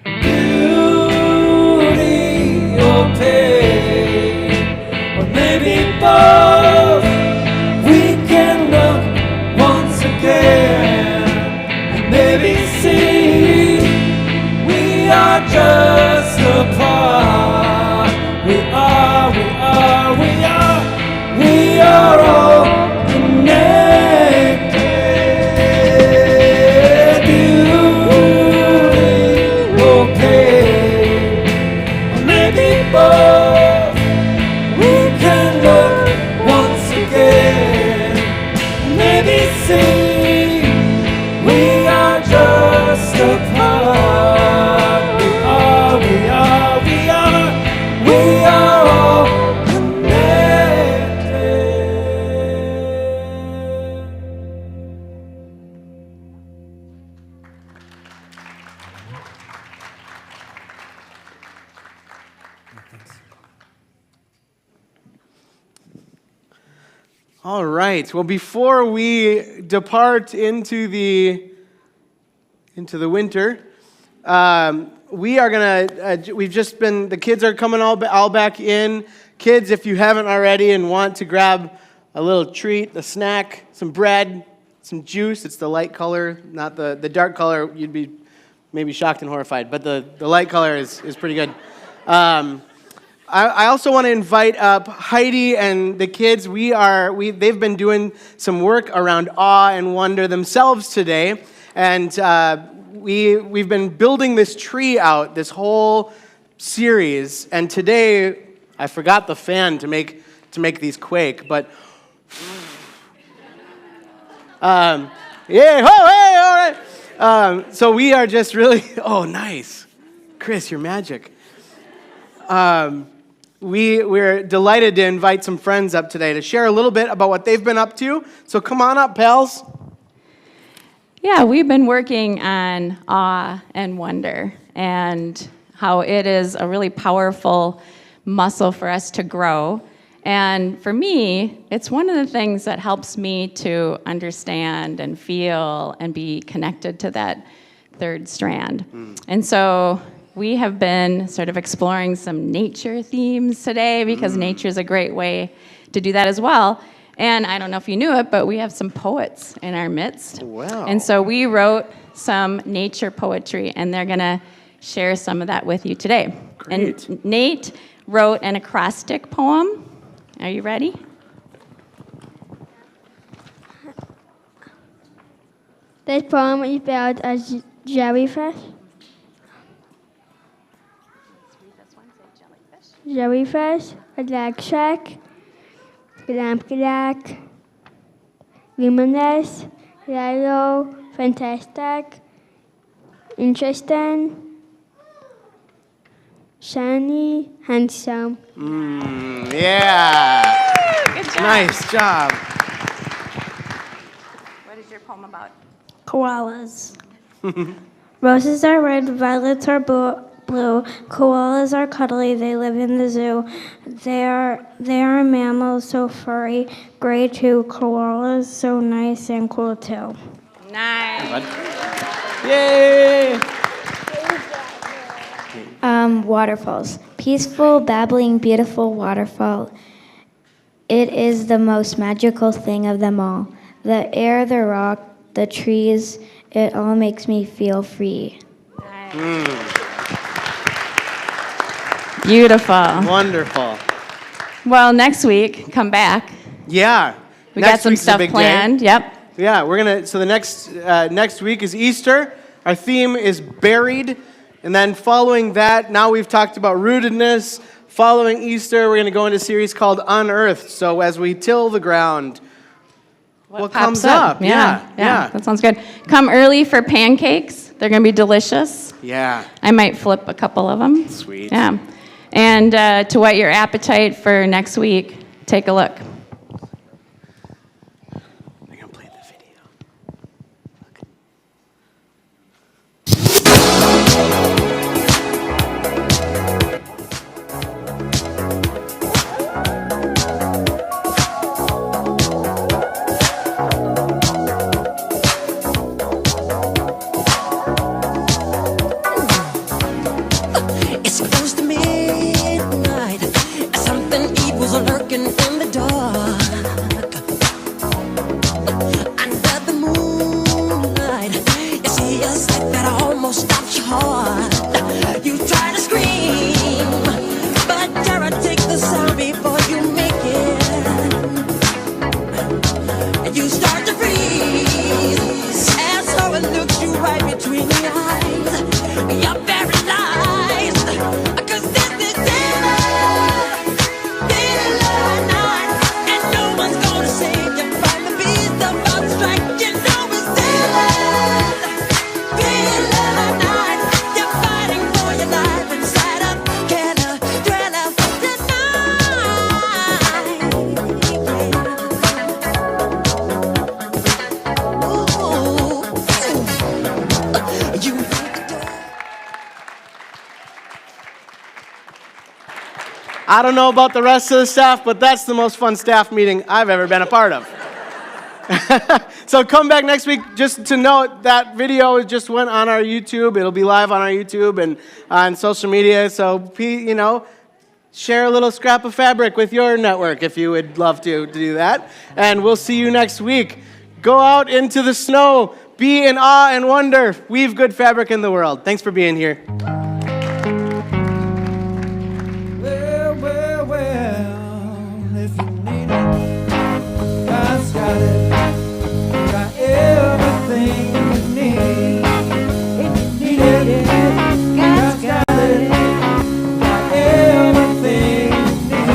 Beauty or pain, or maybe both. We can look once again and maybe see we are just a part. We are all connected. Beauty or pain, or maybe both. We can look once again, maybe see we are just a part. We are all connected. All right. Well, before we depart into the winter, we are gonna. We've just been. The kids are coming all back in. Kids, if you haven't already and want to grab a little treat, a snack, some bread, some juice. It's the light color, not the dark color. You'd be maybe shocked and horrified, but the light color is pretty good. I also want to invite up Heidi and the kids. They've been doing some work around awe and wonder themselves today, and we've been building this tree out this whole series. And today, I forgot the fan to make these quake, but yeah, oh hey, all right. So we are just really nice, Chris, you're magic. We're delighted to invite some friends up today to share a little bit about what they've been up to. So come on up, pals. Yeah, we've been working on awe and wonder and how it is a really powerful muscle for us to grow. And for me, it's one of the things that helps me to understand and feel and be connected to that third strand. And so we have been sort of exploring some nature themes today because nature is a great way to do that as well. And I don't know if you knew it, but we have some poets in our midst. Wow. And so we wrote some nature poetry, and they're going to share some of that with you today. Great. And Nate wrote an acrostic poem. Are you ready? This poem is about a jellyfish. Jellyfish, a lag shack, glamp, luminous, yellow, fantastic, interesting, shiny, handsome. Yeah. Good job. Nice job. What is your poem about? Koalas. Roses are red, violets are blue. Koalas are cuddly. They live in the zoo. They are mammals, so furry, gray too. Koalas so nice and cool too. Nice. Yay. Waterfalls. Peaceful, babbling, beautiful waterfall. It is the most magical thing of them all. The air, the rock, the trees, it all makes me feel free. Beautiful. Wonderful. Well, next week, come back. Yeah. We Next got some week's a stuff big day. planned. Yep. Yeah, we're gonna. So the next week is Easter. Our theme is buried, and then following that, now we've talked about rootedness. Following Easter, we're gonna go into a series called Unearthed. So as we till the ground, what comes up? Yeah, that sounds good. Come early for pancakes. They're gonna be delicious. Yeah. I might flip a couple of them. Sweet. Yeah. And to whet your appetite for next week, take a look. I'm gonna play the video. It's close to midnight. Something evil's lurking in the dark. Under the moonlight, you see a sight that almost stops your heart. You try to scream, but terror takes the sound before you make it. And you start to freeze, and so it looks you right between the eyes. You're paralyzed, 'cause this is daylight night, and no one's gonna save you from the beast about to strike. You know it's daylight night. You're fighting for your life inside a killer thriller tonight. You I don't know about the rest of the staff, but that's the most fun staff meeting I've ever been a part of. So come back next week. Just to note, that video just went on our YouTube. It'll be live on our YouTube and on social media. So, share a little scrap of fabric with your network if you would love to do that. And we'll see you next week. Go out into the snow. Be in awe and wonder. Weave good fabric in the world. Thanks for being here. Well, if you need it, God's got it. Got everything you need. If you need it, God's got it. Got everything you need.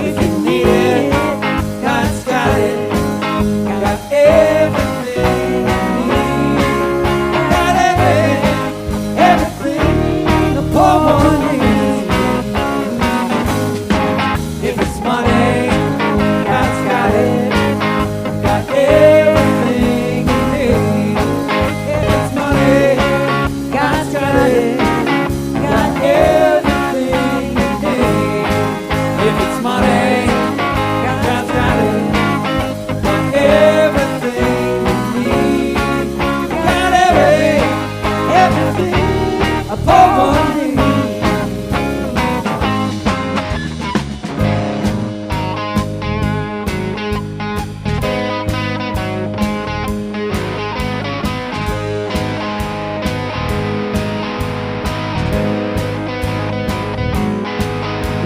If you need it, God's got it. Got everything you need. Got everything the poor one needs. If it's money, God's got it. Got everything you need. If it's money, God's got it. Got everything you need. If it's money, God's got it. Got everything you need. Got everything a poor one needs.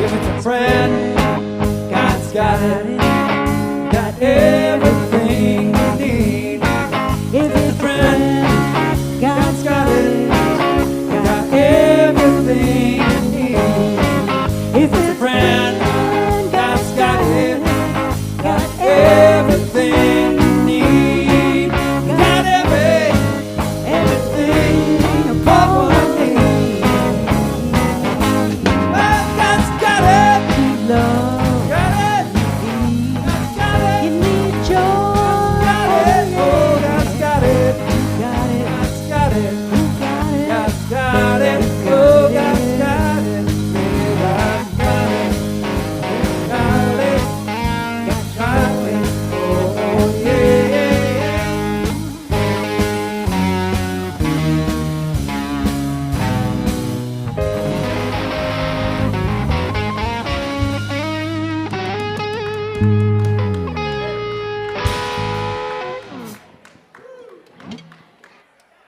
If it's a friend, God's got it.